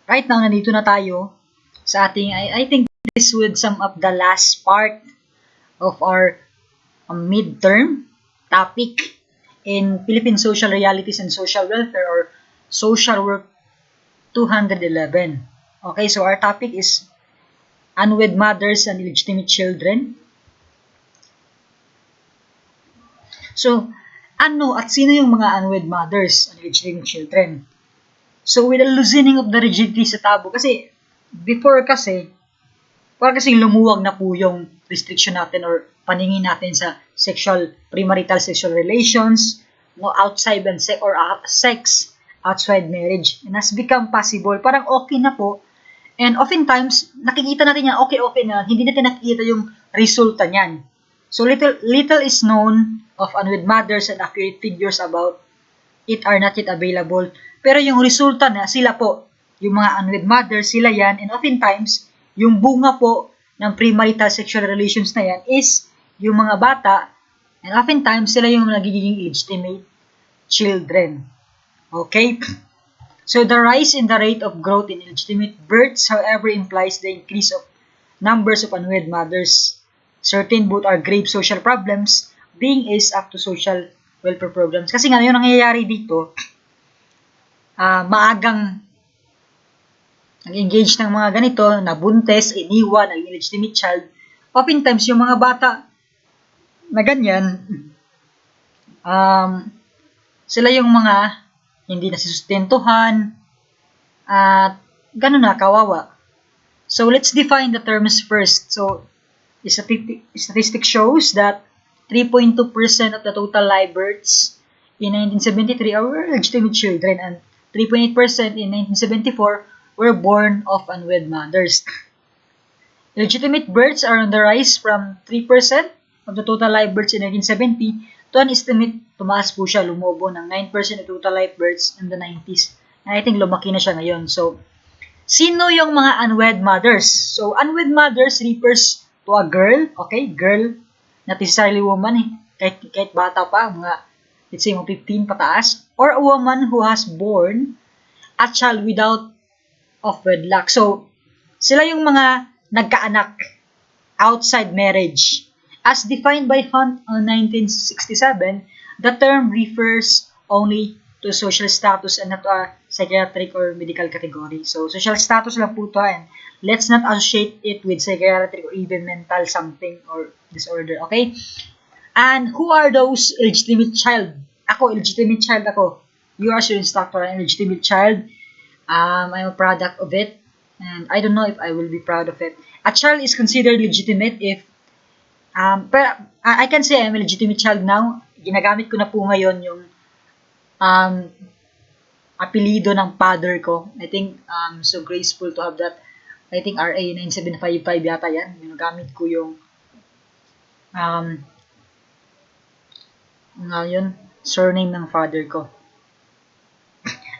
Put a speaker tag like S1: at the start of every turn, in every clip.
S1: right now, nandito na tayo sa ating, I think this would sum up the last part of our midterm topic in Philippine Social Realities and Social Welfare, or Social Work 211. Okay, so our topic is unwed mothers and illegitimate children. So, ano at sino yung mga unwed mothers and illegitimate children? So, with the loosening of the rigidity sa tabo, kasi before kasi, parang kasing lumuwag na po yung restriction natin or paningin natin sa premarital sexual relations, no, outside and sex outside marriage, and has become possible. Parang okay na po. And oftentimes, nakikita natin yan, okay na, hindi natin nakikita yung resulta niyan. So, little is known of unwed mothers, and accurate figures about it are not yet available. Pero yung resulta na, sila po, yung mga unwed mothers, sila yan, and oftentimes, yung bunga po ng premarital sexual relations na yan is yung mga bata, and oftentimes, sila yung nagiging illegitimate children. Okay? So, the rise in the rate of growth in illegitimate births, however, implies the increase of numbers of unwed mothers. Certain both are grave social problems being is up to social welfare programs. Kasi nga, yung nangyayari dito, maagang nag-engage ng mga ganito, nabuntes, iniwan, ang illegitimate child. Oftentimes, yung mga bata na ganyan, sila yung mga hindi nasustentuhan, at gano'n na, kawawa. So, let's define the terms first. So, statistic shows that 3.2% of the total live births in 1973 were legitimate children, and 3.8% in 1974 were born of unwed mothers. Legitimate births are on the rise from 3% of the total live births in 1970 to an estimate, tumaas po siya, lumobo ng 9% of total live births in the 90s. And I think lumaki na siya ngayon. So, sino yung mga unwed mothers? So, unwed mothers refers to a girl, okay? Girl, not necessarily woman, kahit bata pa, mga, let's say, 15 pataas, or a woman who has born a child without of wedlock. So, sila yung mga nagkaanak outside marriage. As defined by Hunt in 1967, the term refers only to social status and not to a psychiatric or medical category. So, social status lang po ito, and let's not associate it with psychiatric or even mental something or disorder, okay? And who are those illegitimate child? Ako, illegitimate child ako. You are your instructor, an illegitimate child. I'm a product of it, and I don't know if I will be proud of it. A child is considered legitimate if, pero I can say I'm a legitimate child now. Ginagamit ko na po ngayon yung apelido ng father ko. I think so graceful to have that. I think RA 9755 yata yan. Ginagamit ko yung surname ng father ko.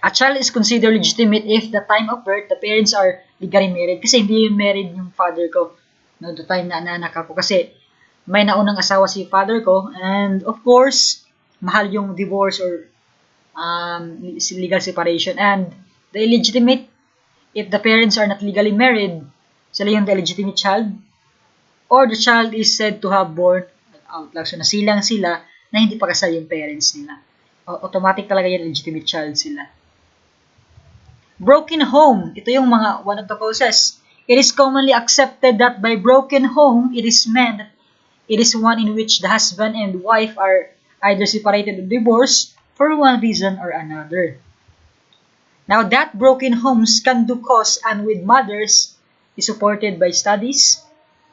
S1: A child is considered legitimate if the time of birth, the parents are legally married. Kasi hindi yung married yung father ko. No, the time na anak ako. Kasi may naunang asawa si father ko. And of course, mahal yung divorce or legal separation. And the illegitimate, if the parents are not legally married, sila yung the illegitimate child. Or the child is said to have born out. So, nasilang sila na hindi pa kasal yung parents nila. Automatic talaga yung legitimate child sila. Broken home. Ito yung one of the causes. It is commonly accepted that by broken home, it is meant that it is one in which the husband and wife are either separated or divorced for one reason or another. Now, that broken homes can do cause unwed mothers is supported by studies.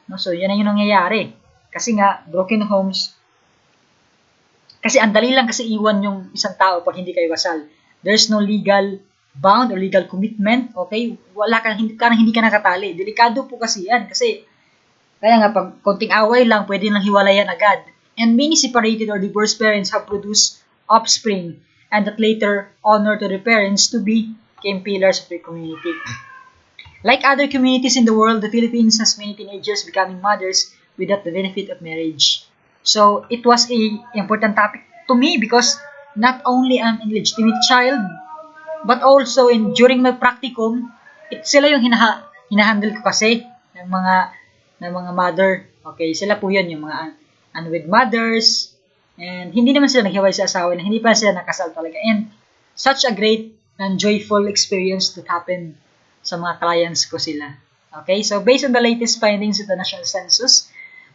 S1: No? So, yan ang yung nangyayari. Kasi nga, broken homes, kasi ang dali lang kasi iwan yung isang tao pag hindi kayo kasal. There's no legal bound or legal commitment, okay? Wala ka, hindi ka nakatali. Delikado po kasi yan. Kasi, kaya nga, pag konting away lang, pwede lang hiwalayan agad. And many separated or divorced parents have produced offspring, and that later honor to their parents to became pillars of their community. Like other communities in the world, the Philippines has many teenagers becoming mothers without the benefit of marriage. So, it was a important topic to me because not only I'm an illegitimate child, but also during my practicum, Sila yung hinahandle ko kasi ng mga mother. Okay, sila po yun, yung mga unwed mothers, and hindi naman sila naghiwalay sa asawa, na hindi pa sila nakasal talaga. And such a great and joyful experience that happened sa mga clients ko sila. Okay, so based on the latest findings of the National Census,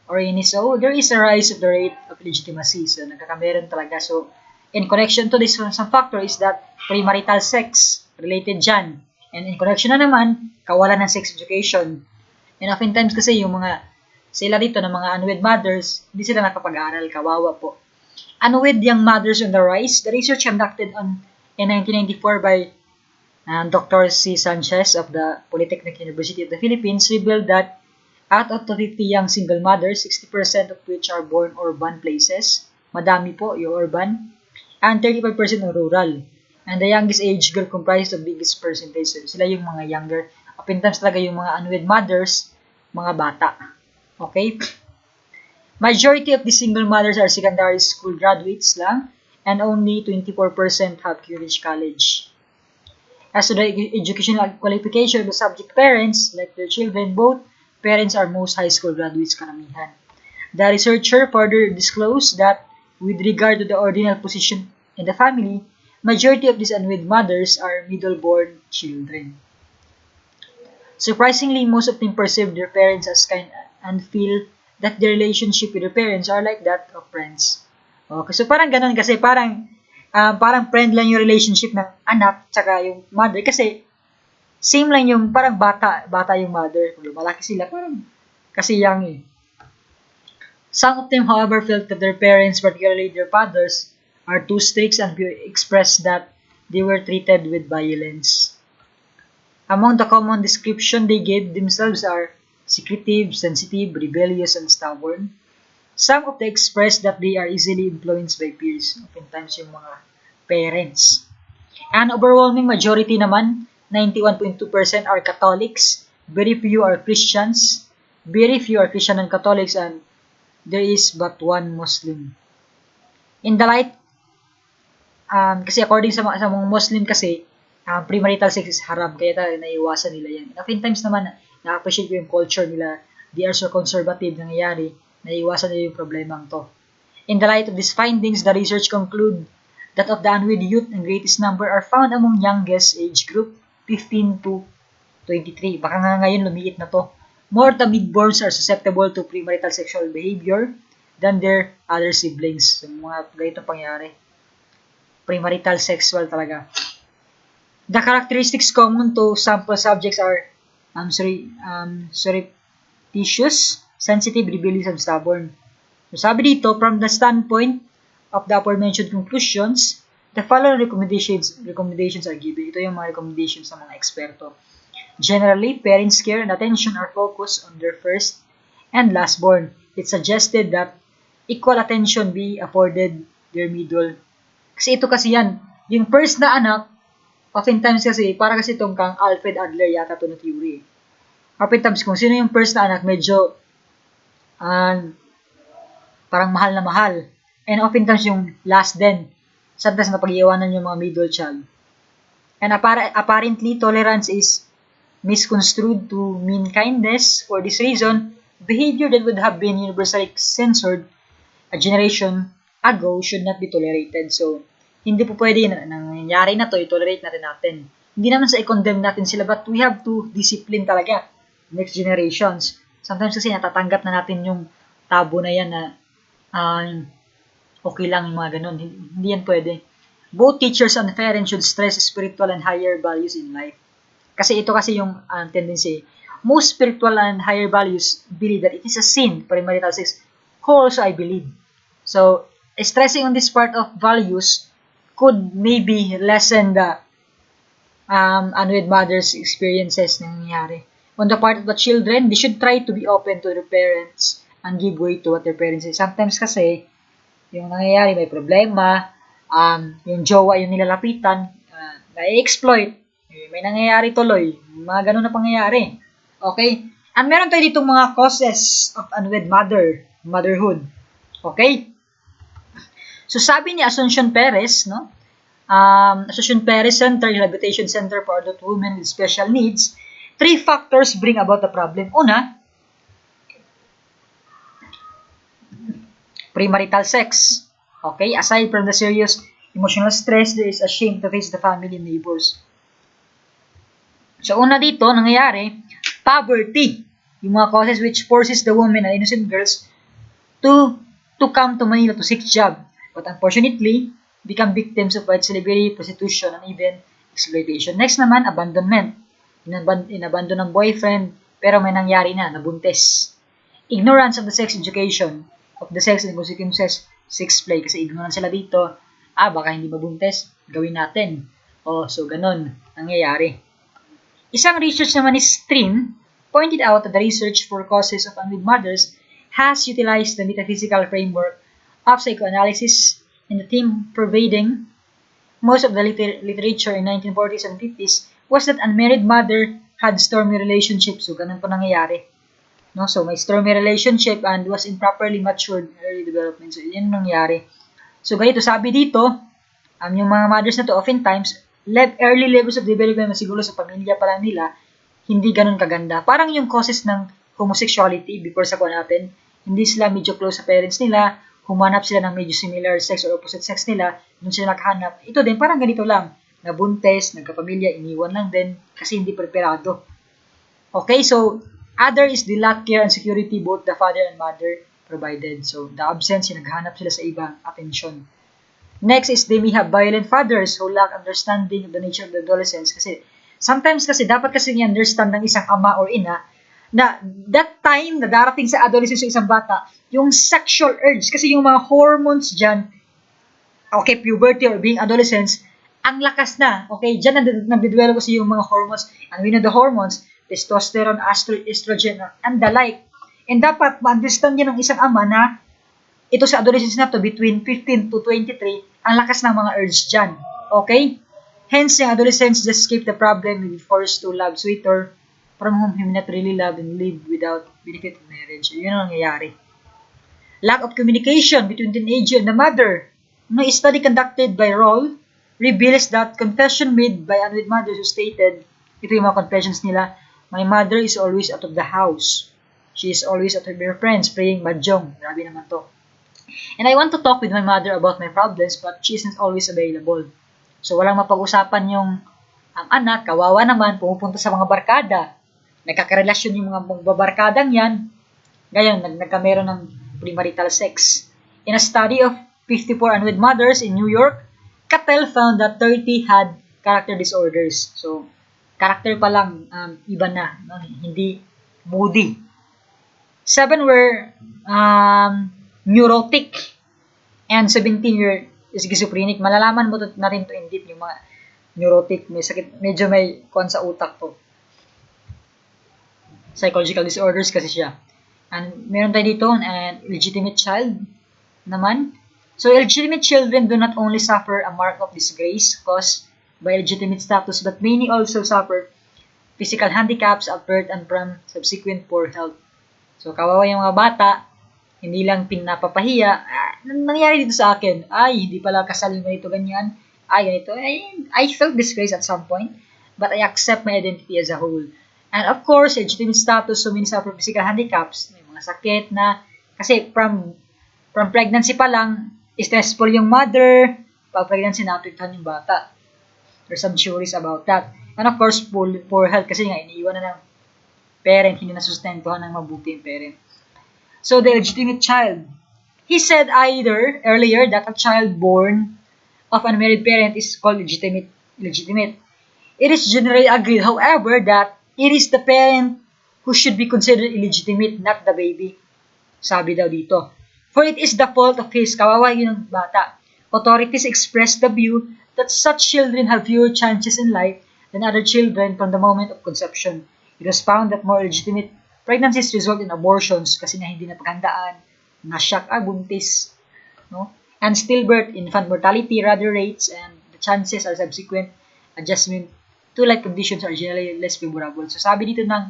S1: or NSO, there is a rise of the rate of legitimacy. So, nagkakameron talaga. So, in connection to this, some factor is that premarital sex related dyan. And in connection na naman, kawalan ng sex education. And oftentimes kasi yung mga, sila dito ng mga unwed mothers, hindi sila nakapag-aral, kawawa po. Unwed young mothers on the rise. The research conducted in 1994 by Dr. C. Sanchez of the Polytechnic University of the Philippines revealed that out of the 50 young single mothers, 60% of which are born urban places, madami po yung urban, and 35% are rural. And the youngest age group comprised of biggest percentage. So, sila yung mga younger. Oftentimes talaga yung mga unwed mothers, mga bata. Okay? Majority of the single mothers are secondary school graduates lang, and only 24% have finished college. As to the educational qualification of the subject parents, like their children, both parents are most high school graduates karamihan. The researcher further disclosed that with regard to the ordinal position in the family, majority of these unwed mothers are middle-born children. Surprisingly, most of them perceive their parents as kind and feel that their relationship with their parents are like that of friends. Okay, so parang ganun kasi, parang friend lang yung relationship ng anak tsaka yung mother kasi same lang yung parang bata yung mother. Kung malaki sila, parang kasi young eh. Some of them, however, felt that their parents, particularly their fathers, are too strict and expressed that they were treated with violence. Among the common description they gave themselves are secretive, sensitive, rebellious, and stubborn. Some of them expressed that they are easily influenced by peers, oftentimes yung mga parents. An overwhelming majority naman, 91.2% are Catholics, very few are Christians, very few are Christian and Catholics, and there is but one Muslim. In the light, kasi according sa mga Muslim kasi, premarital sex is haram, kaya naiiwasan nila yan. Oftentimes naman, na-appreciate ko yung culture nila, they are so conservative nangyayari, naiiwasan nila yung problemang to. In the light of these findings, the research conclude that of the unwed youth, the greatest number are found among youngest age group, 15 to 23. Baka nga ngayon lumiit na to. More the midborns are susceptible to premarital sexual behavior than their other siblings. So, mga ganitong pangyari. Premarital sexual talaga. The characteristics common to sample subjects are surreptitious, sensitive, rebellious, and stubborn. So, sabi dito, from the standpoint of the aforementioned conclusions, the following recommendations are given. Ito yung mga recommendations ng mga eksperto. Generally, parents' care and attention are focused on their first and last born. It suggested that equal attention be afforded their middle. Kasi ito kasi yan, yung first na anak, oftentimes kasi, para kasi itong kang Alfred Adler yata ito na theory. Oftentimes, kung sino yung first na anak, medyo parang mahal na mahal. And oftentimes yung last din, sometimes napag-iwanan yung mga middle child. And apparently, tolerance is misconstrued to mean kindness. For this reason, behavior that would have been universally censored a generation ago should not be tolerated. So, hindi po pwede na nangyayari na to, i-tolerate natin. Hindi naman sa i-condemn natin sila, but we have to discipline talaga next generations. Sometimes kasi natatanggap na natin yung tabo na yan na okay lang yung mga ganun. Hindi yan pwede. Both teachers and parents should stress spiritual and higher values in life. Kasi ito kasi yung tendency. Most spiritual and higher values believe that it is a sin, premarital sex. Also, I believe. So, stressing on this part of values could maybe lessen the unwed mothers' experiences na nangyayari. On the part of the children, they should try to be open to their parents and give way to what their parents say. Sometimes kasi, yung nangyayari, may problema, yung jowa yung nilalapitan, na-exploit, may nangyayari tuloy, mga ganun na pangyayari. Okay? And meron tayo ditong mga causes of unwed motherhood. Okay? So sabi ni Asuncion Perez, no? Association Perez Center, Rehabilitation Center for Adult Women with Special Needs, 3 factors bring about the problem. Una, premarital sex. Okay, aside from the serious emotional stress, there is a shame to face the family and neighbors. So, una dito, nangyayari, poverty. Yung mga causes which forces the women and innocent girls to come to Manila to seek job. But unfortunately, become victims of white slavery, prostitution, and even exploitation. Next naman, abandonment. Inabandon ng boyfriend, pero may nangyari na, nabuntis. Ignorance of the sex education, of the sex and consequences, sex play. Kasi ignorant sila dito, baka hindi mabuntis, gawin natin. So ganun, nangyayari. Isang research naman ni Strin pointed out that the research for causes of unwed mothers has utilized the metaphysical framework of psychoanalysis and the theme pervading most of the literature in 1940s and 50s was that unmarried mother had stormy relationship. So, ganun po nangyayari. No? So, may stormy relationship and was improperly matured in early development. So, yun nangyayari. So, ganito, sabi dito, yung mga mothers na to, oftentimes, early levels of development siguro sa pamilya pa lang nila, hindi ganun kaganda. Parang yung causes ng homosexuality before sa kuha natin, hindi sila medyo close sa parents nila, humanap sila ng medyo similar sex or opposite sex nila, doon sila nakahanap. Ito din, parang ganito lang. Nabuntes, nagkapamilya, iniwan lang din kasi hindi preparado. Okay, so, other is the lack care and security both the father and mother provided. So, the absence, naghahanap sila sa ibang attention. Next is they may have violent fathers who lack understanding of the nature of the adolescence. Kasi, sometimes kasi, dapat kasi i-understand ng isang ama or ina na that time na darating sa adolescence yung isang bata, yung sexual urge, kasi yung mga hormones dyan, okay, puberty or being adolescence, ang lakas na, okay, dyan nagdedevelop kasi yung mga hormones, and we know the hormones, testosterone, estrogen, and the like. And dapat ma-understand yan ng isang ama na ito sa adolescence na to, between 15 to 23, ang lakas ng mga urge dyan. Okay? Hence, yung adolescents just escape the problem and be forced to love sweeter from whom he not really love and live without benefit of marriage. Yun ang nangyayari. Lack of communication between teenager and the mother. No study conducted by Roll reveals that confession made by unwed mothers who stated, ito yung mga confessions nila, my mother is always out of the house. She is always at her friends praying mahjong. Grabe naman to. And I want to talk with my mother about my problems, but she isn't always available. So, walang mapag-usapan yung ang anak, kawawa naman, pumupunta sa mga barkada. Nagkakarelasyon yung mga magbabarkadang yan. Ngayon, nagkameron ng premarital sex. In a study of 54 unwed mothers in New York, Cattell found that 30 had character disorders. So, character pa lang, iba na. No? Hindi moody. 7 were neurotic, and 17 were schizophrenic. Malalaman mo natin to in deep yung mga neurotic, may sakit, medyo may kuwan sa utak to. Psychological disorders kasi siya. And meron tayo dito, an illegitimate child naman. So, illegitimate children do not only suffer a mark of disgrace caused by illegitimate status, but many also suffer physical handicaps at birth and from subsequent poor health. So, kawawa yung mga bata, hindi lang pinapapahiya. Nangyari dito sa akin, hindi pala kasal yung ganito, ganyan. Ganito. I felt disgrace at some point, but I accept my identity as a whole. And of course, legitimate status, so many suffer physical handicaps. May mga sakit na, kasi from pregnancy pa lang, stressful yung mother, pag pregnancy, naapektuhan yung bata. There's some theories about that. And of course, poor health, kasi nga, iniiwan na ng parent, hindi nasustentuhan ng mabuti yung parent. So, the illegitimate child. He said earlier that a child born of an unmarried parent is called legitimate. It is generally agreed, however, that it is the parent who should be considered illegitimate, not the baby. Sabi daw dito. For it is the fault of his, kawawa yun ng bata. Authorities expressed the view that such children have fewer chances in life than other children from the moment of conception. It was found that more legitimate pregnancies result in abortions kasi nga hindi napaghandaan, nasyak, buntis, no? And stillbirth, infant mortality rather rates, and the chances are subsequent adjustment to life conditions are generally less favorable. So sabi dito ng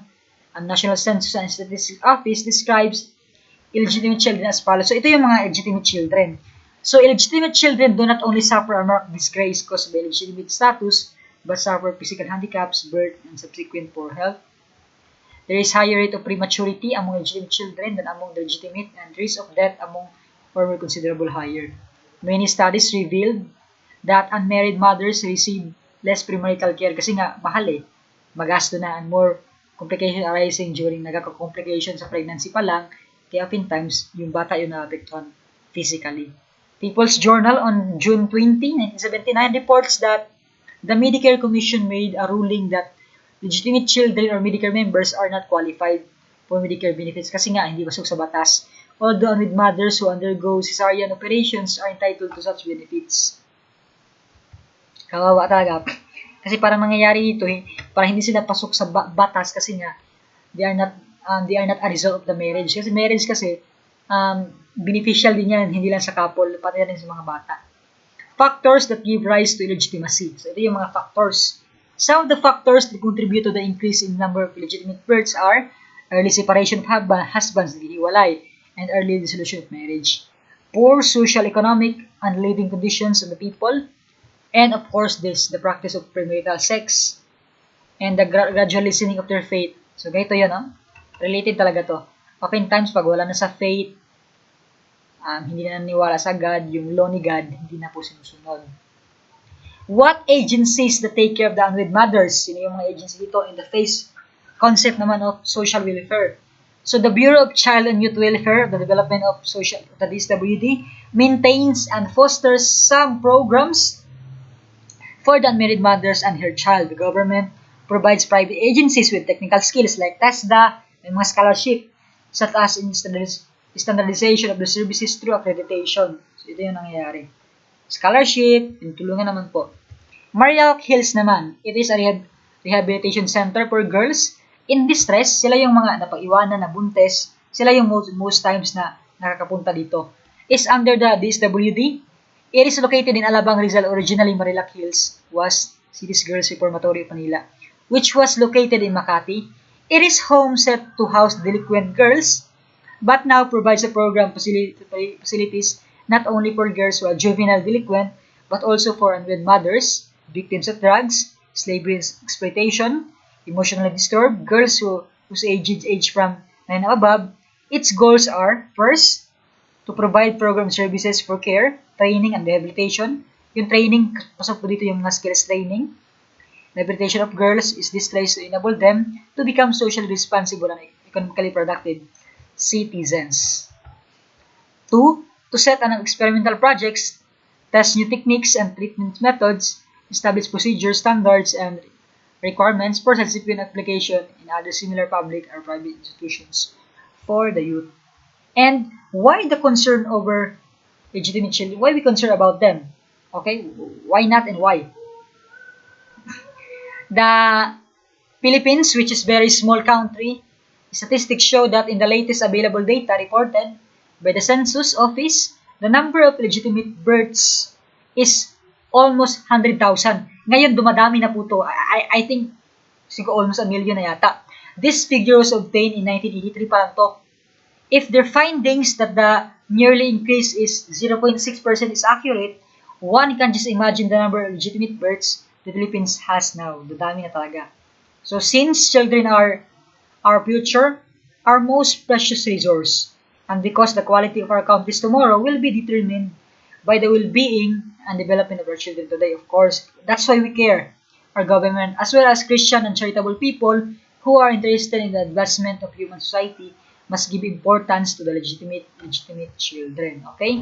S1: National Census and Statistics Office describes illegitimate children as follows. So ito yung mga illegitimate children. So illegitimate children do not only suffer a marked disgrace caused by illegitimate status, but suffer physical handicaps, birth, and subsequent poor health. There is higher rate of prematurity among illegitimate children than among the legitimate, and risk of death among former considerable higher. Many studies revealed that unmarried mothers receive less premarital care kasi nga mahal magasto na, and more complication arising during nagka-complication sa pregnancy pa lang, kaya oftentimes yung bata yung naapektuhan physically. People's Journal on June 20, 1979 reports that the Medicare Commission made a ruling that legitimate children or Medicare members are not qualified for Medicare benefits kasi nga hindi pasok sa batas. Although unwed mothers who undergo cesarean operations are entitled to such benefits. Kawawa talaga. Kasi parang nangyayari dito, parang hindi sila pasok sa batas kasi nga they are not a result of the marriage. Kasi marriage kasi beneficial din yan, hindi lang sa couple, pati rin sa mga bata. Factors that give rise to illegitimacy. So ito yung mga factors. Some of the factors that contribute to the increase in number of illegitimate births are early separation of husbands, naghihiwalay, and early dissolution of marriage. Poor social, economic, and living conditions of the people. And of course, the practice of premarital sex and the gradual lessening of their faith. So, ganito yun, related talaga to. Oftentimes, pag wala na sa faith, hindi na naniwala sa God, yung law ni God, hindi na po sinusunod. What agencies that take care of the unwed mothers? Sino yung mga agency dito in the face concept naman of social welfare? So, the Bureau of Child and Youth Welfare, the Development of Social, the DSWD, maintains and fosters some programs for the unmarried mothers and her child. The government provides private agencies with technical skills like TESDA, may mga scholarship, such as in standardization of the services through accreditation. So, ito yung nangyayari. Scholarship, tinutulungan naman po. Marial Hills naman, it is a rehabilitation center for girls in distress. Sila yung mga napag-iwanan na buntes. Sila yung most times na nakakapunta dito. Is under the DSWD. It is located in Alabang, Rizal. Originally, Marilac Hills was City's Girls Reformatory of Manila, which was located in Makati. It is home set to house delinquent girls, but now provides a program facilities not only for girls who are juvenile delinquent, but also for unwed mothers, victims of drugs, slavery and exploitation, emotionally disturbed, girls whose age from 9 and above. Its goals are, first, to provide program services for care, training, and rehabilitation. Yung training, pasok po dito yung mga skills training. Rehabilitation of girls is this place to enable them to become socially responsible and economically productive citizens. 2. To set an experimental projects, test new techniques and treatment methods, establish procedures, standards, and requirements for subsequent application in other similar public or private institutions for the youth. And why the concern over legitimate children? Why we concern about them? Okay, why not and why? The Philippines, which is a very small country, statistics show that in the latest available data reported by the Census Office, the number of legitimate births is almost 100,000. Ngayon, dumadami na po ito. I think, siguro almost 1 million na yata. This figure was obtained in 1983 pa lang to. If their findings that the yearly increase is 0.6% is accurate, one can just imagine the number of legitimate births the Philippines has now. Dadami na talaga. So, since children are our future, our most precious resource, and because the quality of our country's tomorrow will be determined by the well-being and development of our children today, of course. That's why we care. Our government, as well as Christian and charitable people who are interested in the advancement of human society, must give importance to the legitimate children. Okay?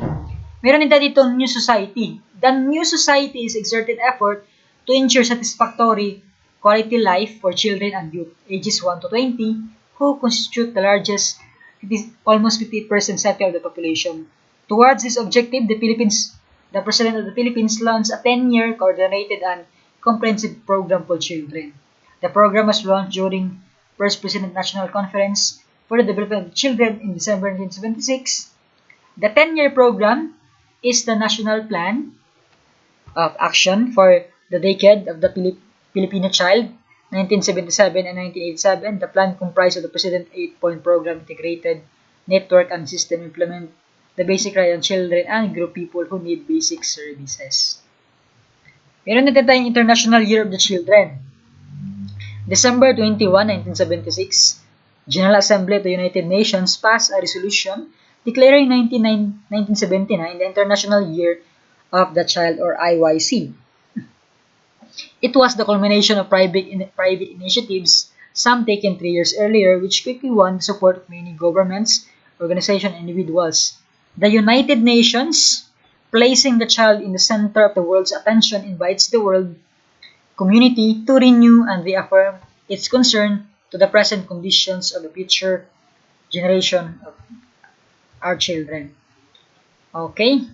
S1: Meron din dito new society. The new society is exerted effort to ensure satisfactory quality life for children and youth, ages 1 to 20, who constitute the largest, almost 50% sector of the population. Towards this objective, the President of the Philippines launched a 10-year coordinated and comprehensive program for children. The program was launched during First President National Conference for the Development of Children in December 1976. The 10-year program is the National Plan of Action for the Decade of the Filipino Child, 1977 and 1987. The plan comprised of the President's 8-point program integrated network and system the basic right on children and group people who need basic services. Meron na tayong International Year of the Children. December 21, 1976, General Assembly of the United Nations passed a resolution declaring 1979 the International Year of the Child, or IYC. It was the culmination of private initiatives, some taken 3 years earlier, which quickly won the support of many governments, organizations, and individuals. The United Nations, placing the child in the center of the world's attention, invites the world community to renew and reaffirm its concern to the present conditions of the future generation of our children. Okay?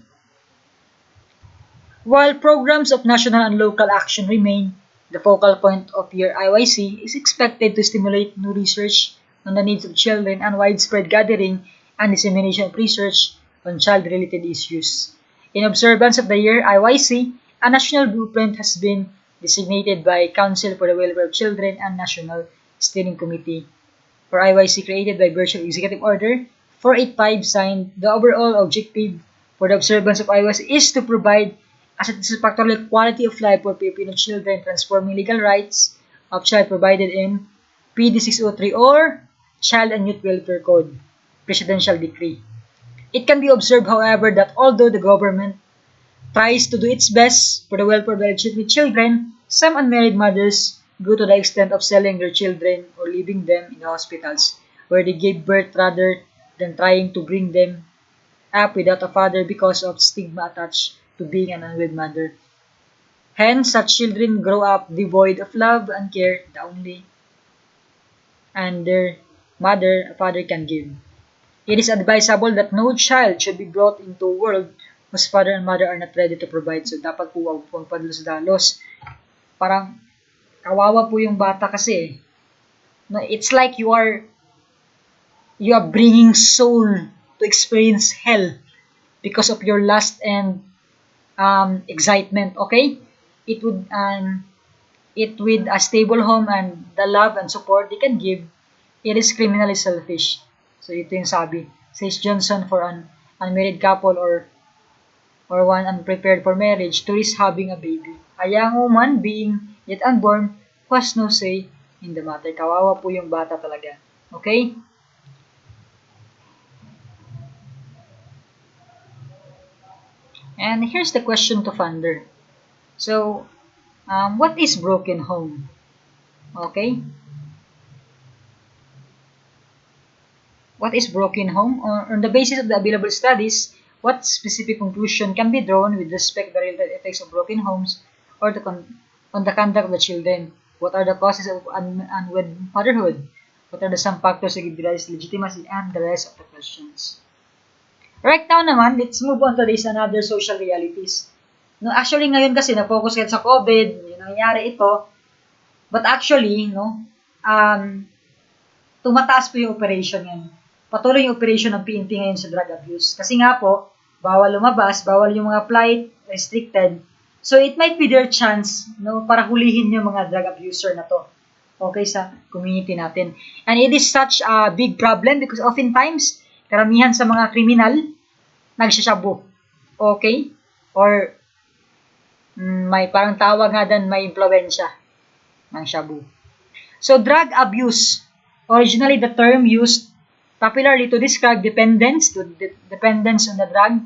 S1: While programs of national and local action remain the focal point of your IYC, is expected to stimulate new research on the needs of children and widespread gathering and dissemination of research on child-related issues. In observance of the year IYC, a national blueprint has been designated by Council for the Welfare of Children and National Steering Committee for IYC, created by virtue of Executive Order 485 signed. The overall objective for the observance of IYC is to provide a satisfactory quality of life for Filipino children, transforming legal rights of child provided in PD 603 or Child and Youth Welfare Code, Presidential Decree. It can be observed, however, that although the government tries to do its best for the welfare of the illegitimate children, some unmarried mothers go to the extent of selling their children or leaving them in the hospitals where they gave birth rather than trying to bring them up without a father because of stigma attached to being an unwed mother. Hence, such children grow up devoid of love and care, the only and their mother, a father can give. It is advisable that no child should be brought into a world whose father and mother are not ready to provide. So, dapat po huwag pong padalos-dalos. Parang, kawawa po yung bata kasi. No, it's like you are bringing soul to experience hell because of your lust and excitement. Okay? It would with a stable home and the love and support they can give, it is criminally selfish. So, ito yung sabi. Says Johnson, for an unmarried couple or one unprepared for marriage to risk having a baby. A young woman being yet unborn who has no say in the matter. Kawawa po yung bata talaga. Okay? And here's the question to ponder. So, what is broken home? Okay? What is broken home? On the basis of the available studies, what specific conclusion can be drawn with respect to the related effects of broken homes or on the conduct of the children? What are the causes of unwed motherhood? What are the some factors that give rise to legitimacy, and the rest of the questions? Right now naman, let's move on to this another social realities. No, actually ngayon kasi na-focus kayo sa COVID, yung nangyayari ito, but actually, tumataas po yung operation yan. Patuloy yung operation ng PNP ngayon sa drug abuse. Kasi nga po, bawal lumabas, bawal yung mga flight, restricted. So, it might be their chance, para hulihin yung mga drug abuser na to. Okay, sa community natin. And it is such a big problem because oftentimes, karamihan sa mga kriminal, nagsashabu. Okay? Or, may parang tawag nga din, may impluensya ng shabu. So, drug abuse. Originally, the term used popularly to describe dependence on the drug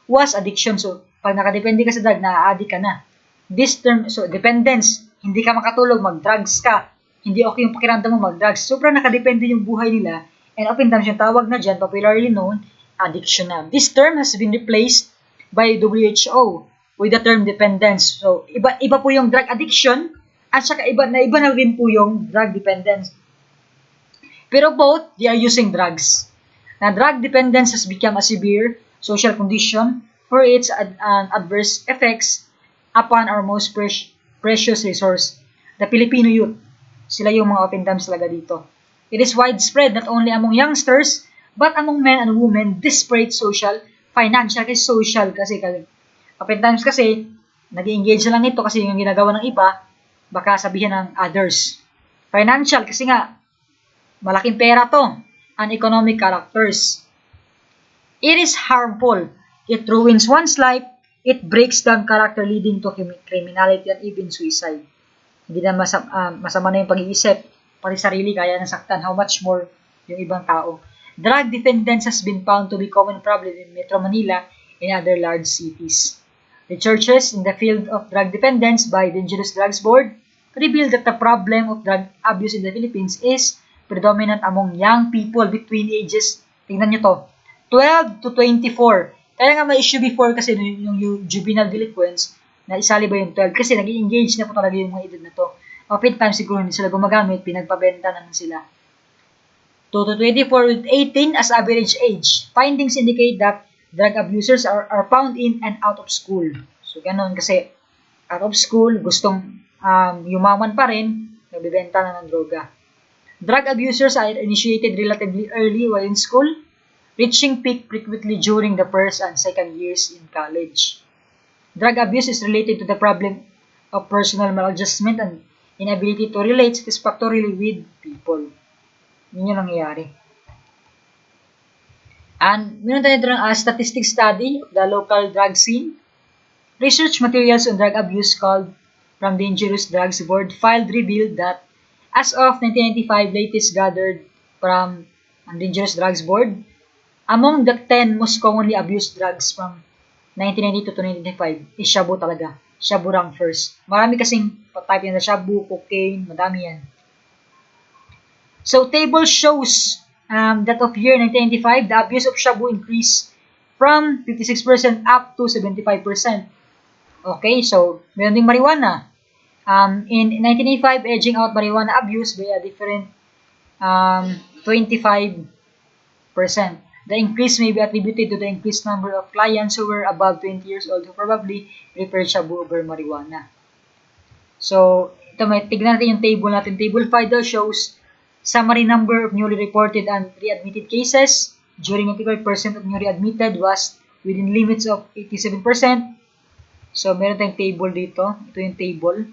S1: was addiction. So, pag nakadepende ka sa drug, na-addict ka na. This term, so dependence, hindi ka makatulog, mag-drugs ka. Hindi okay yung pakiramdam mo, mag-drugs. Sobrang nakadepende yung buhay nila. And oftentimes, yung tawag na dyan, popularly known, addiction na. This term has been replaced by WHO with the term dependence. So, iba po yung drug addiction, at saka iba na rin po yung drug dependence. Pero both, they are using drugs. Now, drug dependence has become a severe social condition for its adverse effects upon our most precious resource, the Filipino youth. Sila yung mga oftentimes talaga dito. It is widespread not only among youngsters, but among men and women, disparate social, financial, kasi social, kasi oftentimes kasi, nag-engage lang nito kasi yung ginagawa ng iba, baka sabihin ng others. Financial, kasi nga, malaking pera to, and economic characters. It is harmful. It ruins one's life. It breaks down character, leading to criminality and even suicide. Hindi na masama na yung pag-iisip, pati sarili kaya nasaktan, how much more yung ibang tao. Drug dependence has been found to be a common problem in Metro Manila and other large cities. Researchers in the field of drug dependence by Dangerous Drugs Board revealed that the problem of drug abuse in the Philippines is predominant among young people between ages, tingnan nyo to, 12 to 24. Kaya nga may issue before kasi yung juvenile delinquents, na isali ba yung 12? Kasi nag-engage na po talaga yung mga edad na to. Oftentimes siguro hindi sila gumagamit, pinagpabenta naman sila. 2 to 24 with 18 as average age. Findings indicate that drug abusers are found in and out of school. So, ganun kasi out of school, gustong yumaman pa rin, nagbibenta na ng droga. Drug abusers are initiated relatively early while in school, reaching peak frequently during the first and second years in college. Drug abuse is related to the problem of personal maladjustment and inability to relate satisfactorily with people. Yun yung nangyayari. And meron tayo dito ng statistic study of the local drug scene. Research materials on drug abuse called from Dangerous Drugs Board filed revealed that as of 1995, latest gathered from Dangerous Drugs Board, among the 10 most commonly abused drugs from 1992 to 1995 is shabu talaga. Shabu rank first. Marami kasing type yan na shabu, cocaine, madami yan. So, table shows that of year 1995, the abuse of shabu increased from 56% up to 75%. Okay, so, meron ding marijuana. In 1985, edging out marijuana abuse by a different 25%. The increase may be attributed to the increased number of clients who were above 20 years old who probably preferred shabu over marijuana. So, ito may tignan natin yung table natin. Table 5 daw shows summary number of newly reported and readmitted cases. During 95% of newly admitted was within limits of 87%. So, meron tayong table dito. Ito yung table.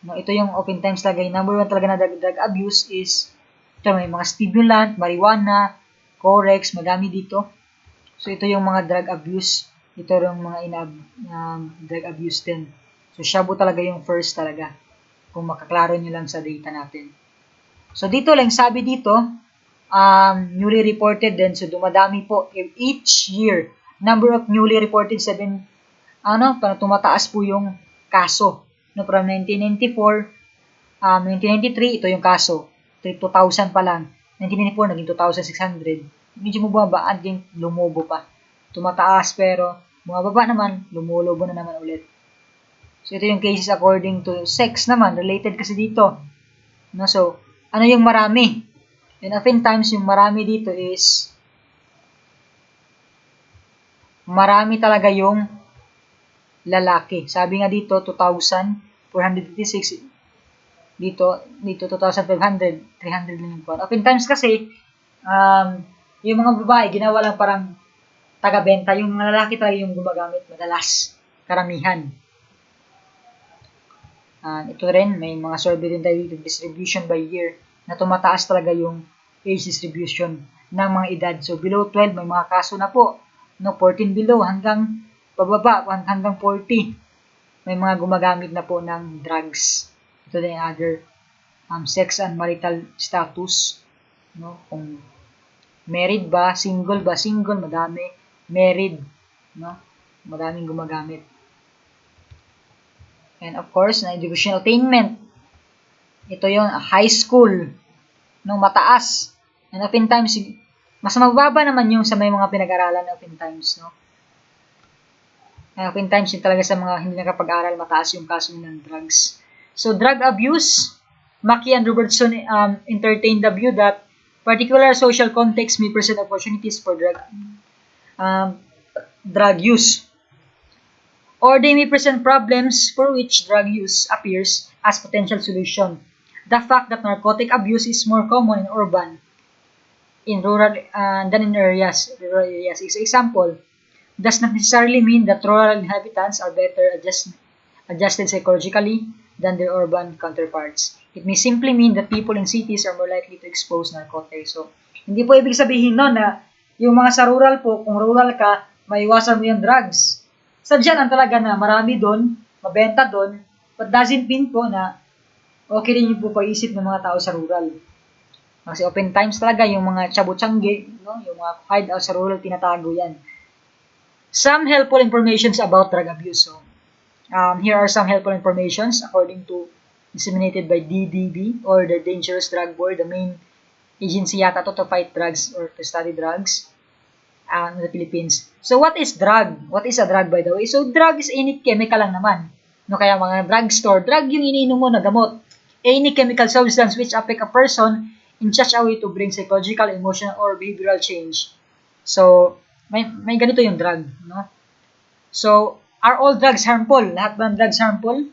S1: No, ito yung oftentimes talaga. Yung number 1 talaga na drug abuse is ito may mga stimulant, marijuana, Corex, madami dito. So, ito yung mga drug abuse. Ito yung mga drug abuse din. So, shabu talaga yung first talaga. Kung makaklaro nyo lang sa data natin. So, dito lang, sabi dito, newly reported din. So, dumadami po. Each year, number of newly reported, tumataas po yung kaso. No, from 1994, 1993, ito yung kaso. 2000 pa lang. 1994, naging 2,600. Medyo mababa, din lumubo pa. Tumataas, pero bumababa naman, lumulobo na naman ulit. So, ito yung cases according to sex naman. Related kasi dito. No, so, ano yung marami? And oftentimes, yung marami dito is marami talaga yung lalaki. Sabi nga dito, 2,456. Dito 2,500. 300 lang yung kuwan. Oftentimes kasi, yung mga babae, ginawa lang parang taga-benta. Yung mga lalaki talaga yung gumagamit madalas. Karamihan. Ito rin, may mga survey din tayo dito, distribution by year, na tumataas talaga yung age distribution ng mga edad. So, below 12, may mga kaso na po. No, 14 below, hanggang pababa, hanggang 40. May mga gumagamit na po ng drugs. Ito din yung other sex and marital status. No, kung married ba, single, madami. Married, no, madaming gumagamit. And of course, na educational attainment. Ito yung high school. No, mataas. And oftentimes, mas mababa naman yung sa may mga pinag-aralan oftentimes, no. Oftentimes, yung talaga sa mga hindi nakapag-aral, mataas yung kaso ng drugs. So, drug abuse, Mackey and Robertson entertained the view that particular social context may present opportunities for drug use. Or they may present problems for which drug use appears as potential solution. The fact that narcotic abuse is more common in urban, in rural, than in rural areas is an example, does not necessarily mean that rural inhabitants are better adjusted psychologically than their urban counterparts. It may simply mean that people in cities are more likely to expose narcotics. So, hindi po ibig sabihin no na Yung mga sa rural po, kung rural ka, maiwasan mo yung drugs. Sadya lang talaga na marami doon, mabenta doon, but doesn't mean po na okay rin yung po pag-isip ng mga tao sa rural. Kasi open times talaga yung mga tsabu-tsangge, no? Yung mga hideout sa rural, tinatago yan. Some helpful informations about drug abuse. So, here are some helpful informations according to disseminated by DDB or the Dangerous Drug Board, the main agency yata to fight drugs or to study drugs in the Philippines. So, what is drug? What is a drug, by the way? So, drug is any chemical lang naman. No, kaya mga drugstore, drug yung iniinom mo na gamot. Any chemical substance which affect a person in such a way to bring psychological, emotional, or behavioral change. So, may ganito yung drug, no? So, are all drugs harmful? Lahat ba ng drugs harmful?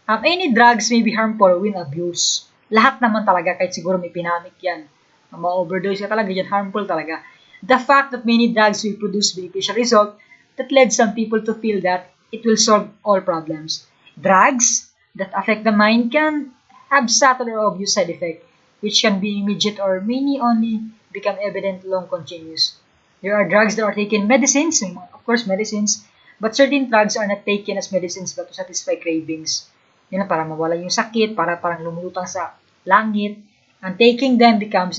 S1: Any drugs may be harmful when abused. Lahat naman talaga, kahit siguro may pinamik yan. Ma-overdose ka talaga yan, harmful talaga. The fact that many drugs will produce beneficial result that led some people to feel that it will solve all problems. Drugs that affect the mind can have subtle or obvious side effect, which can be immediate or may only become evident long continuous. There are drugs that are taken medicines, of course medicines, but certain drugs are not taken as medicines but to satisfy cravings. Yun para mawala yung sakit, para parang lumulutang sa langit, and taking them becomes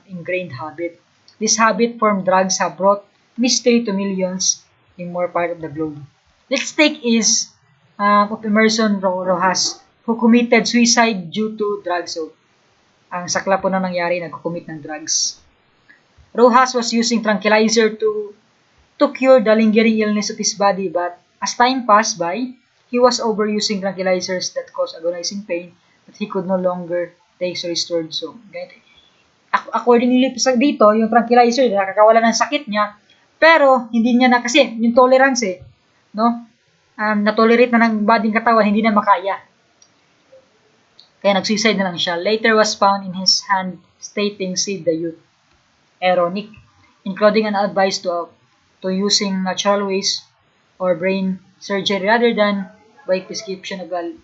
S1: ingrained habit. This habit-formed drugs have brought mystery to millions in more part of the globe. Let's take is of Emerson Rojas, who committed suicide due to drugs. So, ang sakla po na nangyari, nagkukumit ng drugs. Rojas was using tranquilizer to cure the lingering illness of his body, but as time passed by, he was overusing tranquilizers that caused agonizing pain that he could no longer take so restored. So, accordingly dito, yung tranquilizer, nakakawala ng sakit niya, pero hindi niya na kasi, yung tolerance no? Na-tolerate na ng bading katawan, hindi na makaya. Kaya nag-suicide na lang siya. Later was found in his hand stating, "Save the youth." Ironic, including an advice to using natural ways or brain surgery rather than by prescription of a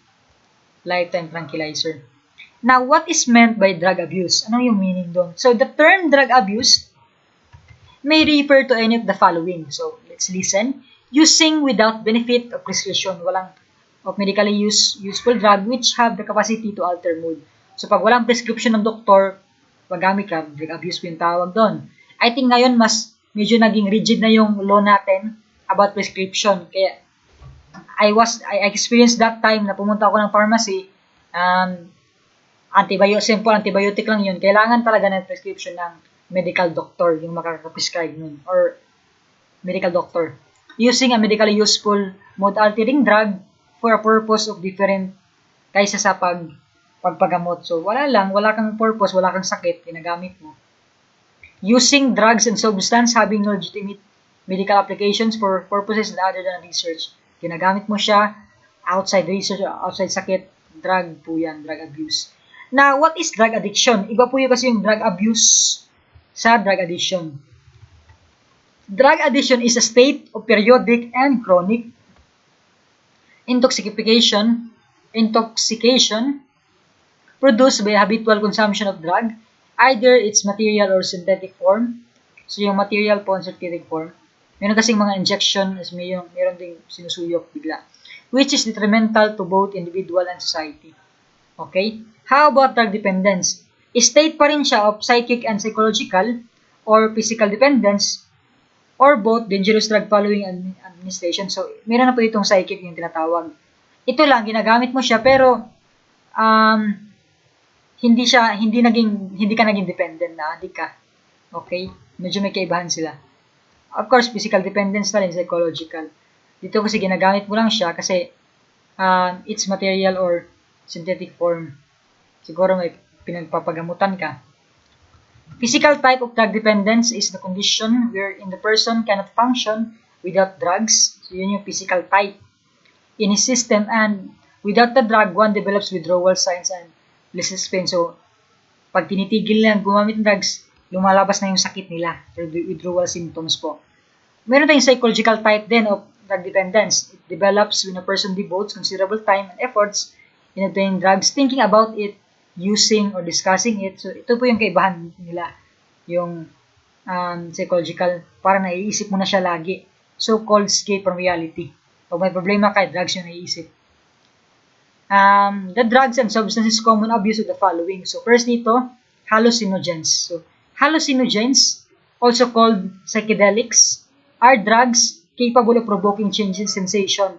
S1: lifetime tranquilizer. Now, what is meant by drug abuse? Ano yung meaning doon? So, the term drug abuse may refer to any of the following. So, let's listen. Using without benefit of prescription, of medically useful drug which have the capacity to alter mood. So, pag walang prescription ng doktor, magamit ka, drug abuse po yung tawag doon. I think ngayon medyo naging rigid na yung law natin about prescription. Kaya, I experienced that time na pumunta ako ng pharmacy, antibiotic lang yun. Kailangan talaga ng prescription ng medical doctor, yung makaka-prescribe nun, or medical doctor. Using a medically useful mood-altering drug for a purpose of different kaysa sa pagpagamot. So, wala kang purpose, wala kang sakit, ginagamit mo. Using drugs and substance having no legitimate medical applications for purposes other than research. Ginagamit mo siya outside research, outside sakit, drug po yan, drug abuse. Now, what is drug addiction? Iba po yung kasi yung drug abuse sa drug addiction. Drug addiction is a state of periodic and chronic intoxication produced by habitual consumption of drug, either its material or synthetic form. So, yung material po and synthetic form. Meron kasing mga injection, meron ding sinusuyok bigla, which is detrimental to both individual and society. Okay? How about drug dependence? State pa rin siya of psychic and psychological or physical dependence or both dangerous drug following administration. So, meron na po itong psychic yung tinatawag. Ito lang, ginagamit mo siya pero hindi ka naging dependent na addict ka. Okay? Medyo may kaibahan sila. Of course, physical dependence na rin, psychological. Dito kasi ginagamit mo lang siya kasi its material or synthetic form. Siguro may pinagpapagamutan ka. Physical type of drug dependence is the condition wherein the person cannot function without drugs. So, yun yung physical type in his system, and without the drug, one develops withdrawal signs and listless pain. So, pag tinitigil na gumamit ng drugs, lumalabas na yung sakit nila, withdrawal symptoms po. Meron tayong psychological type din of drug dependence. It develops when a person devotes considerable time and efforts in obtaining drugs, thinking about it, using or discussing it. So, ito po yung kaibahan nila. Yung psychological, para naiisip mo na siya lagi. So-called escape from reality. Pag may problema ka, drugs yung naiisip. The drugs and substances common abuse of the following. So, first dito, hallucinogens. So, hallucinogens, also called psychedelics, are drugs capable of provoking change in sensation.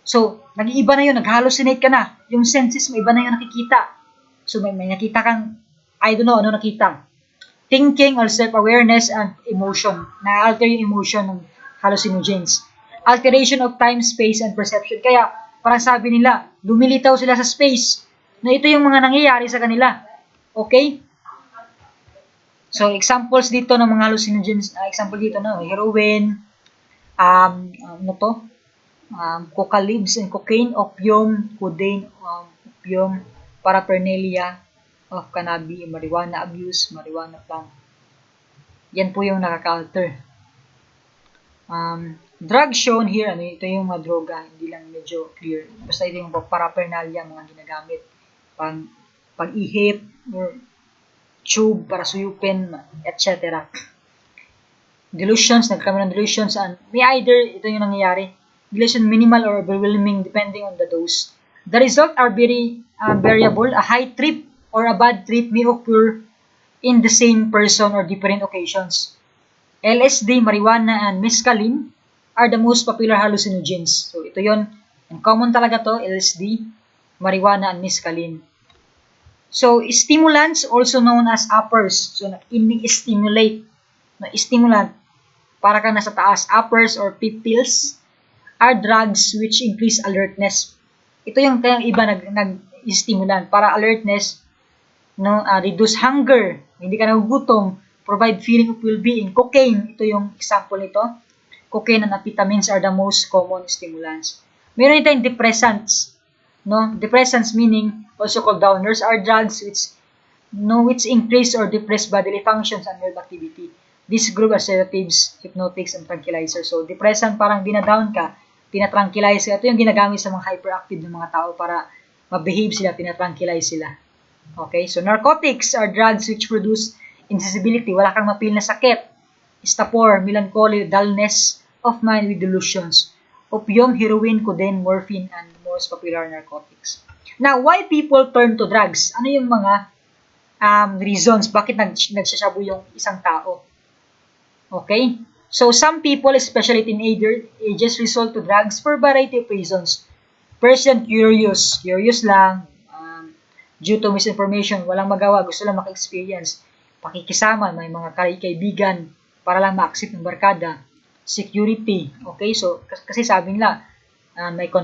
S1: So, nag-iiba na yun, nag-hallucinate ka na. Yung senses mo, iba na yung nakikita. So, may nakita kang, I don't know, ano nakita. Thinking or self-awareness and emotion. Na-alter yung emotion ng hallucinogens. Alteration of time, space, and perception. Kaya, parang sabi nila, lumilitaw sila sa space. Na ito yung mga nangyayari sa kanila. Okay? So, examples dito ng mga hallucinogens, example dito, no? Heroin, coca leaves and cocaine, opium, codeine, opium, paraphernalia of cannabis, marijuana abuse, marijuana plant. Yan po yung nakaka-alter. Drug shown here, ito yung mga droga, hindi lang medyo clear. Basta ito yung paraphernalia, mga ginagamit. Pag-ihip, or tube para suyupin, etc. Delusions, nagkakaroon ng delusions, and may either, ito yung nangyayari, delusion minimal or overwhelming depending on the dose. The result are very variable. A high trip or a bad trip may occur in the same person or different occasions. LSD, marijuana, and mescaline are the most popular hallucinogens. So, ito yon. Ang common talaga to, LSD, marijuana, and mescaline. So, stimulants, also known as uppers. So, ini-stimulate. Stimulant, para ka nasa taas. Uppers or pills are drugs which increase alertness. Ito yung kayang iba nag-stimulant. Para alertness, reduce hunger, hindi ka nagugutom, provide feeling of well-being. Cocaine, ito yung example nito. Cocaine and amphetamines are the most common stimulants. Meron tayong depressants. Depressants meaning, also called downers, are drugs which increase or depress bodily functions and nerve activity. This group are sedatives, hypnotics, and tranquilizers. So, depressant, parang dinadown ka, tinatranquilize ka. Ito yung ginagamit sa mga hyperactive ng mga tao para ma-behave sila, tinatranquilize sila. Okay? So, narcotics are drugs which produce insensibility. Wala kang mapil na sakit. Stupor, melancholy, dullness of mind with delusions. Opium, heroin, codeine, morphine, and most popular narcotics. Now, why people turn to drugs? Ano yung mga reasons bakit nagsashabu yung isang tao? Okay? So, some people, especially teenagers, resort to drugs for a variety of reasons. Person curious lang, due to misinformation, walang magawa, gusto lang maka-experience. Pakikisama, may mga kaibigan, para lang ma-accept ng barkada. Security, okay? So, kasi sabi nila,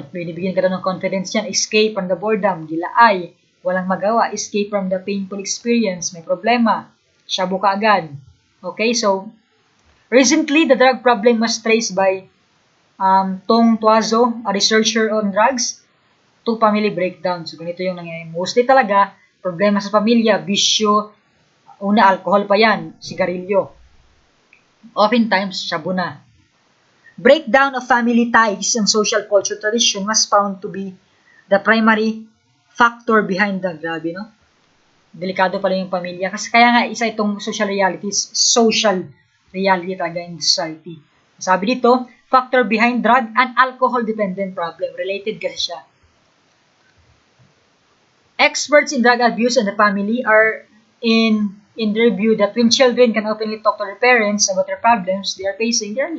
S1: binibigyan ka daw ng confidence yan. Escape from the boredom, gilaay, walang magawa. Escape from the painful experience, may problema, shabu ka agad. Okay, so, recently, the drug problem was traced by Tong Tuazo, a researcher on drugs, to family breakdown. So, ganito yung nangyayari. Mostly talaga, problema sa pamilya, bisyo, una, alcohol pa yan, sigarilyo. Oftentimes, shabu na. Breakdown of family ties and social culture tradition was found to be the primary factor behind the grabe, no? Delikado pala yung pamilya. Kasi kaya nga, isa itong social reality talaga in society. Sabi dito, factor behind drug and alcohol-dependent problem. Related kasi siya. Experts in drug abuse and the family are in their view that when children can openly talk to their parents about their problems they are facing, they're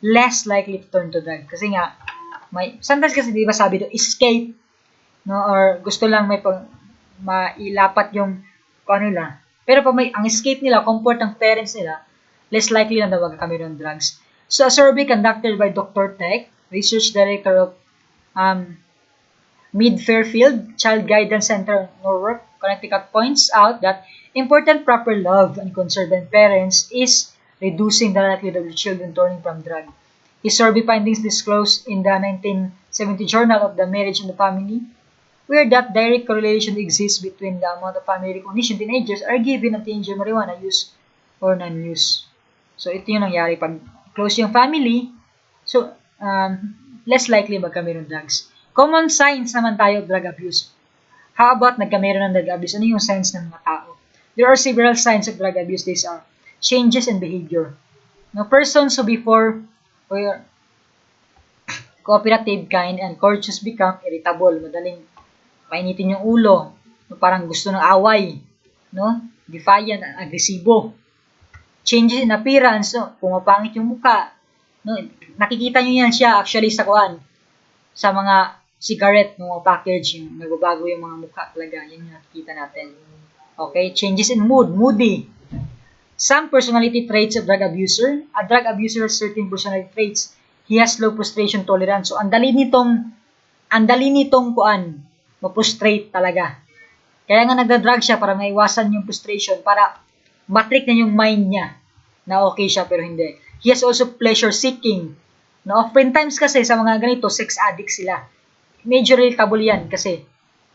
S1: less likely to turn to drug. Kasi nga, sometimes kasi di ba sabi do escape, no, or gusto lang mailapat yung nila. Pero pag ang escape nila, comfort ng parents nila, less likely na daw kami ng drugs. So, a survey conducted by Dr. Tech, research director of Mid-Fairfield Child Guidance Center, Norwalk, Connecticut, points out that important proper love and concern by parents is reducing the likelihood of the children turning from drug. His survey findings disclosed in the 1970 Journal of the Marriage and the Family, where that direct correlation exists between the amount of family recognition teenagers are given at teenager marijuana use or non-use. So, ito yung nangyari. Pag close yung family, so, less likely magkameron drugs. Common signs naman tayo of drug abuse. How about nagkameron ng drug abuse? Ano yung signs ng mga tao? There are several signs of drug abuse. These are changes in behavior. Now, persons who before were cooperative, kind, and courteous become irritable. Madaling painitin yung ulo. Parang gusto ng away. No? Defiant, agresibo. Changes in appearance. No? Pumapangit yung muka. No? Nakikita nyo yan siya actually sa kuan. Sa mga cigarette, mga package, yung nagbabago yung mga mukha talaga. Yan yung nakikita natin. Okay? Changes in mood. Moody. Some personality traits of drug abuser. A drug abuser has certain personality traits. He has low frustration tolerance. So, ang dali nitong kuan, ma-frustrate talaga. Kaya nga nagda-drug siya para maiwasan yung frustration, para matrick na yung mind niya na okay siya pero hindi. He has also pleasure seeking. No, oftentimes kasi sa mga ganito, sex addict sila. Medyo relatable yan kasi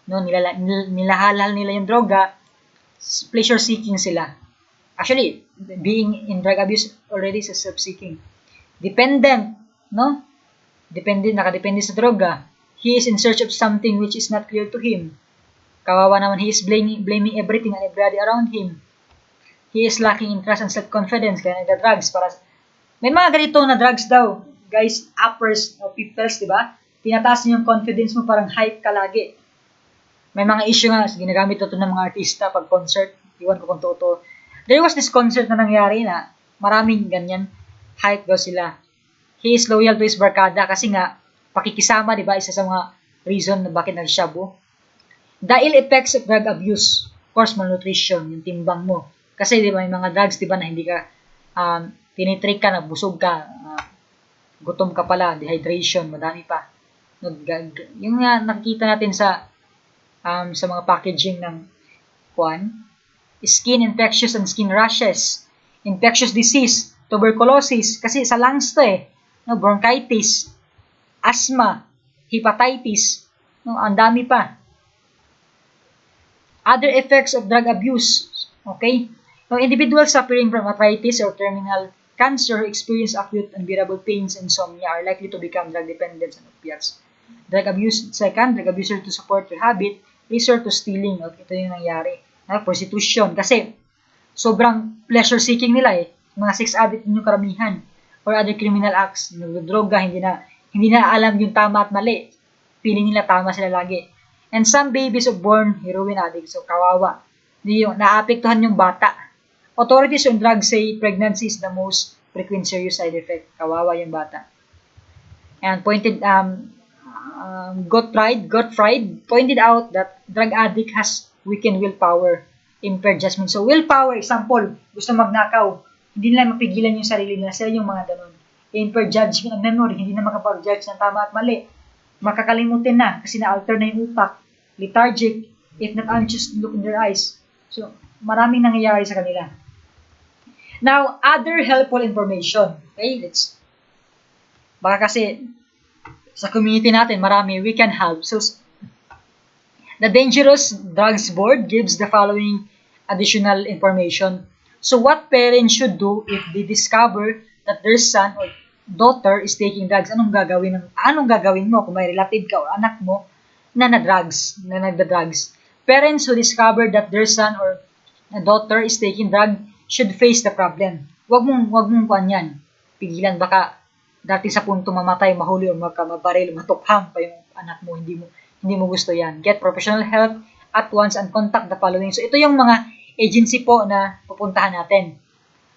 S1: no, nilahalal nila yung droga, pleasure seeking sila. Actually, being in drug abuse already is self-seeking. Dependent, no? Nakadepende sa droga. He is in search of something which is not clear to him. Kawawa naman, he is blaming everything and everybody around him. He is lacking in trust and self-confidence, kaya nagda-drugs. May mga ganito na drugs daw. Guys, uppers o peoples, diba? Tinataas niyo yung confidence mo, parang hype ka lagi. May mga issue nga, ginagamit ito ng mga artista pag concert. Iwan ko kung totoo. There was this concert na nangyari na maraming ganyan. Hype daw sila. He is loyal to his barkada kasi nga, pakikisama, diba? Isa sa mga reason na bakit nagshabu. The ill effects of drug abuse. Of course, malnutrition, yung timbang mo. Kasi diba, may mga drugs, diba, na hindi ka tinitrick ka, nabusog ka, gutom ka pala, dehydration, madami pa. Yung nga nakikita natin sa mga packaging ng skin infections and skin rashes, infectious disease, tuberculosis, kasi sa lungs to no, bronchitis, asthma, hepatitis, no, ang dami pa. Other effects of drug abuse, okay? Now, individuals suffering from arthritis or terminal cancer experience acute unbearable pains and insomnia are likely to become drug dependent on opiates. Drug abuse, second, drug abuser to support their habit, resort to stealing. Okay, ito yung nangyari. Prostitution. Kasi, sobrang pleasure seeking nila mga sex addict yung karamihan. Or other criminal acts. Nagdodroga, hindi na alam yung tama at mali. Feeling nila tama sila lagi. And some babies are born heroin addicts. So, kawawa. Naapektuhan yung bata. Authorities on drugs say pregnancy is the most frequent serious side effect. Kawawa yung bata. And Gottfried pointed out that drug addict has weakened willpower, impaired judgment. So, willpower, example, gusto magnakaw, hindi nila mapigilan yung sarili nila. Sila yung mga ganun. Impaired judgment and memory, hindi na makapag-judge ng tama at mali. Makakalimutin na kasi na-alter na yung utak. Lethargic, if not anxious, look in their eyes. So, maraming nangyayari sa kanila. Now, other helpful information. Okay, baka kasi sa community natin, marami we can help. So, the Dangerous Drugs Board gives the following additional information. So, what parents should do if they discover that their son or daughter is taking drugs? Anong gagawin mo kung may relative ka o anak mo na nagda-drugs? Parents who discover that their son or daughter is taking drugs should face the problem. Wag mong yan. Pigilan, baka dati sa punto mamatay, mahuli, o mabaril, matukhang pa yung anak mo, hindi mo gusto yan. Get professional help at once and contact the following. So, ito yung mga agency po na pupuntahan natin.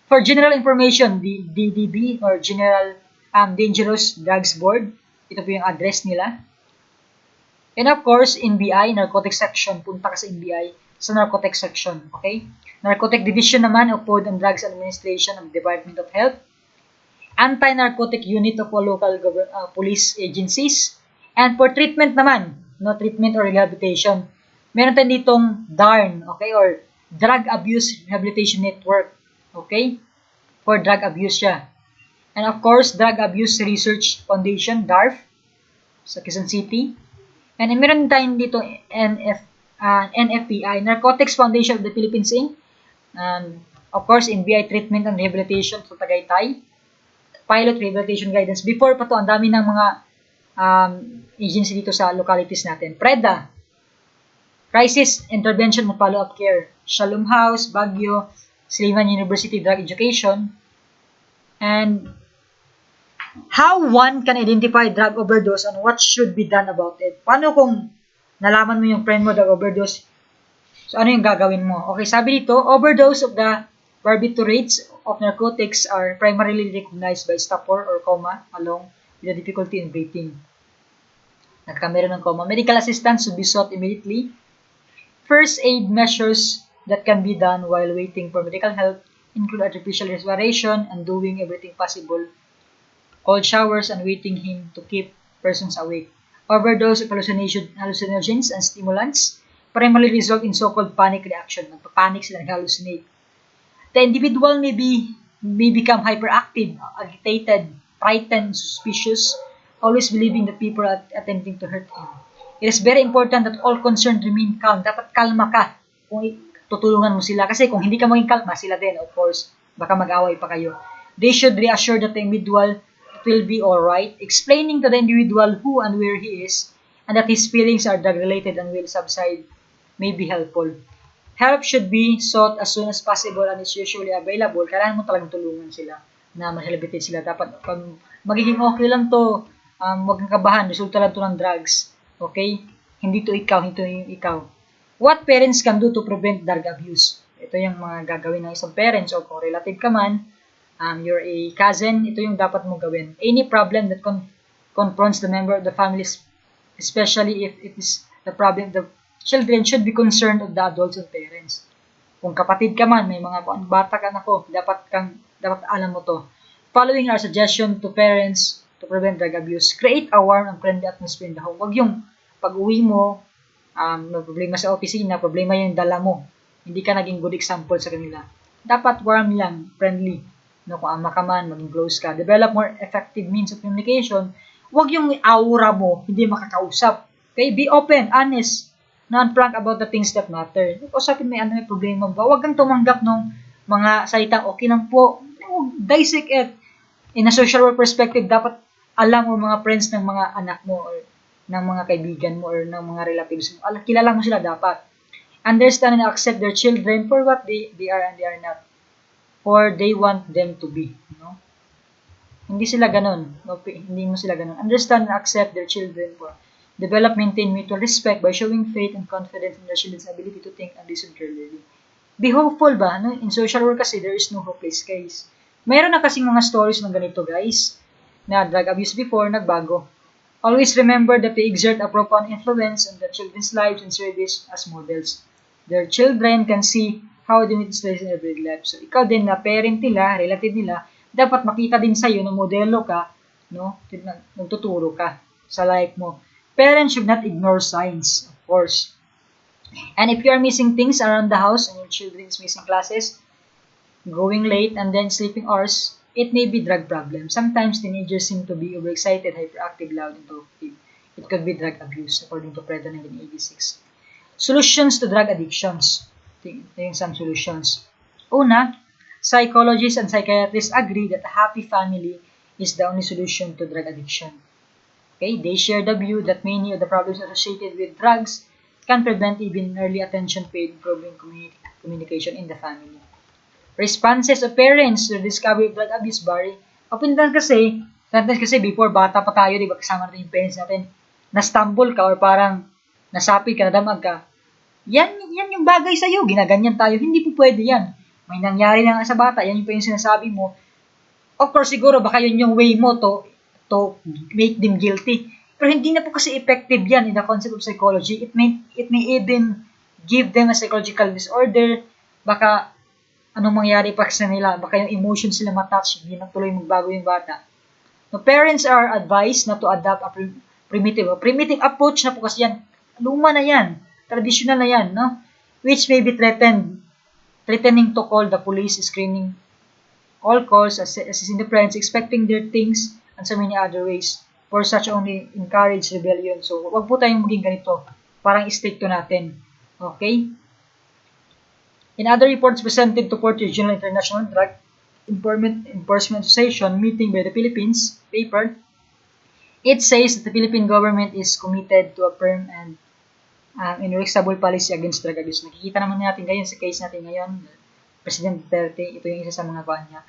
S1: For general information, the DDB or General Dangerous Drugs Board, ito po yung address nila. And of course, NBI, Narcotics Section, punta ka sa NBI, sa Narcotics Section, okay? Narcotic Division naman of Food and Drugs Administration of Department of Health. Anti-narcotic unit of all local police agencies. And for treatment naman, no, treatment or rehabilitation, meron tayo ditong DARN, okay, or Drug Abuse Rehabilitation Network, okay, for drug abuse siya. And of course, Drug Abuse Research Foundation, DARF, sa Quezon City. And meron tayong dito NFPI, Narcotics Foundation of the Philippines Inc. Of course, NBI Treatment and Rehabilitation sa Tagaytay. Pilot Rehabilitation Guidance. Before pa to, ang dami ng mga agency dito sa localities natin. Crisis Intervention and Follow-up Care. Shalom House, Baguio, Silliman University Drug Education. And how one can identify drug overdose and what should be done about it. Paano kung nalaman mo yung friend mo drug overdose? So, ano yung gagawin mo? Okay, sabi dito, overdose of the barbiturates of narcotics are primarily recognized by stupor or coma along with the difficulty in breathing. Nagkameron ng coma. Medical assistance should be sought immediately. First aid measures that can be done while waiting for medical help include artificial respiration and doing everything possible, cold showers, and waiting him to keep persons awake. Overdose of hallucinogens and stimulants primarily result in so-called panic reaction. Nagpa-panic sila, nag-hallucinate. The individual may become hyperactive, agitated, frightened, suspicious, always believing that people are attempting to hurt him. It is very important that all concerned remain calm. Dapat kalma ka kung tutulungan mo sila. Kasi kung hindi ka maging kalma, sila din, of course, baka mag-away pa kayo. They should reassure that the individual will be alright, explaining to the individual who and where he is, and that his feelings are drug-related and will subside may be helpful. Help should be sought as soon as possible and is usually available. Kailangan mo talagang tulungan sila na ma-rehabilitate sila. Dapat pag magiging okay lang to, huwag kang kabahan, resulta lang to ng drugs. Okay? Hindi to ikaw, hindi to ikaw. What parents can do to prevent drug abuse? Ito yung mga gagawin ng isang parents o kung relative ka man, you're a cousin, ito yung dapat mong gawin. Any problem that confronts the member of the family, especially if it is the problem, the children should be concerned of the adults and parents. Kung kapatid ka man, may mga bata ka na ko, dapat alam mo to. Following our suggestion to parents to prevent drug abuse, create a warm and friendly atmosphere in the home. Huwag yung pag-uwi mo, may problema sa opisina, problema yung dala mo. Hindi ka naging good example sa kanila. Dapat warm lang, friendly. No, kung ama ka man, maging close ka. Develop more effective means of communication. Huwag yung aura mo, hindi makakausap. Okay? Be open, honest, non-frank about the things that matter. Usapin may problema ba? Huwag kang tumanggap ng mga salitang okay lang po. Dissect it. In a social work perspective, dapat alam mo mga friends ng mga anak mo or ng mga kaibigan mo or ng mga relatives mo. Kilala mo sila dapat. Understand and accept their children for what they are and they are not. Or they want them to be. No? Hindi sila ganun. Hindi mo sila ganun. Understand and accept their children for. Develop, maintain mutual respect by showing faith and confidence in their children's ability to think and listen clearly. Be hopeful ba? No? In social work kasi, there is no hopeless case. Mayroon na kasing mga stories ng ganito, guys, na drug abuse before, nagbago. Always remember that they exert a profound influence on the children's lives and service as models. Their children can see how they meet stress in everyday life. So, ikaw din na parent nila, relative nila, dapat makita din sa'yo na modelo ka, no? Nagtuturo ka sa life mo. Parents should not ignore signs, of course. And if you are missing things around the house and your children is missing classes, going late and then sleeping hours, it may be drug problem. Sometimes teenagers seem to be overexcited, hyperactive, loud, and talkative. It could be drug abuse, according to Preda 1986. Solutions to drug addictions. Ito yung some solutions. Una, psychologists and psychiatrists agree that a happy family is the only solution to drug addiction. Okay, they share the view that many of the problems associated with drugs can prevent even early attention paid, improving communication in the family. Responses of parents to the discovery of drug abuse vary. Sometimes kasi before bata pa tayo, di ba, kasama natin yung parents natin, na-stumble ka or parang nasapit ka, nadamag ka, yan yung bagay sa'yo, ginaganyan tayo, hindi po pwede yan. May nangyari na sa bata, yan yung sinasabi mo. Of course, siguro, baka yun yung way mo to make them guilty. Pero hindi na po kasi effective yan in the concept of psychology. It may even give them a psychological disorder. Baka anong mangyari pa sa nila, baka yung emotions sila matouch, hindi na tuloy magbago yung bata. No, parents are advised not to adopt a primitive approach na po kasi yan. Luma na yan. Traditional na yan, no? Which may be threatening to call the police, screening all calls, assessing the parents, expecting their things, and so many other ways. For such only encourage rebellion. So, wag po tayong maging ganito. Parang stricto natin. Okay? In other reports presented to 4th Regional International Drug Enforcement Association meeting by the Philippines paper, it says that the Philippine government is committed to a firm and irreversible policy against drug abuse. Nakikita naman natin ngayon sa case natin ngayon, President Duterte, ito yung isa sa mga kuan niya.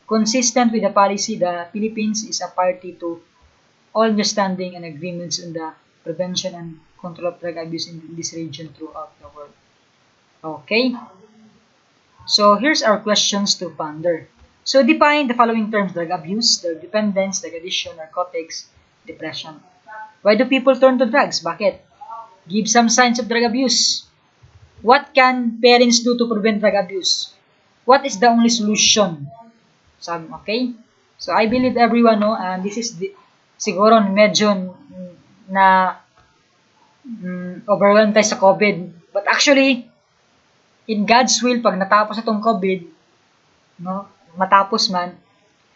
S1: Consistent with the policy, the Philippines is a party to all understanding and agreements on the prevention and control of drug abuse in this region throughout the world. Okay? So, here's our questions to ponder. So, define the following terms: drug abuse, drug dependence, drug addiction, narcotics, depression. Why do people turn to drugs? Bakit? Give some signs of drug abuse. What can parents do to prevent drug abuse? What is the only solution? Okay? So, I believe everyone, no, and this is siguro medyo na overwhelmed tayo sa COVID. But actually, in God's will, pag natapos itong COVID, no, matapos man,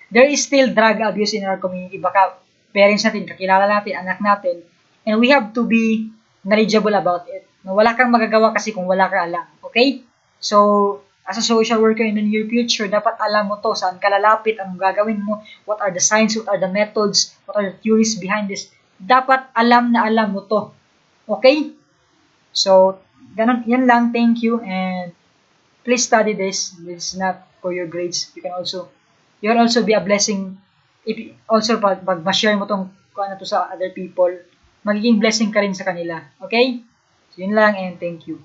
S1: there is still drug abuse in our community. Baka parents natin, kakilala natin, anak natin, and we have to be knowledgeable about it. No, wala kang magagawa kasi kung wala ka alam. Okay? So, as a social worker in the near future, dapat alam mo to, saan ka lalapit, anong gagawin mo, what are the signs, what are the methods, what are the theories behind this. Dapat alam na alam mo to. Okay? So, ganun, yan lang. Thank you, and please study this. This is not for your grades. You can also be a blessing if also pag ma-share mo tong kung ano to sa other people, magiging blessing ka rin sa kanila. Okay? So, yun lang, and thank you.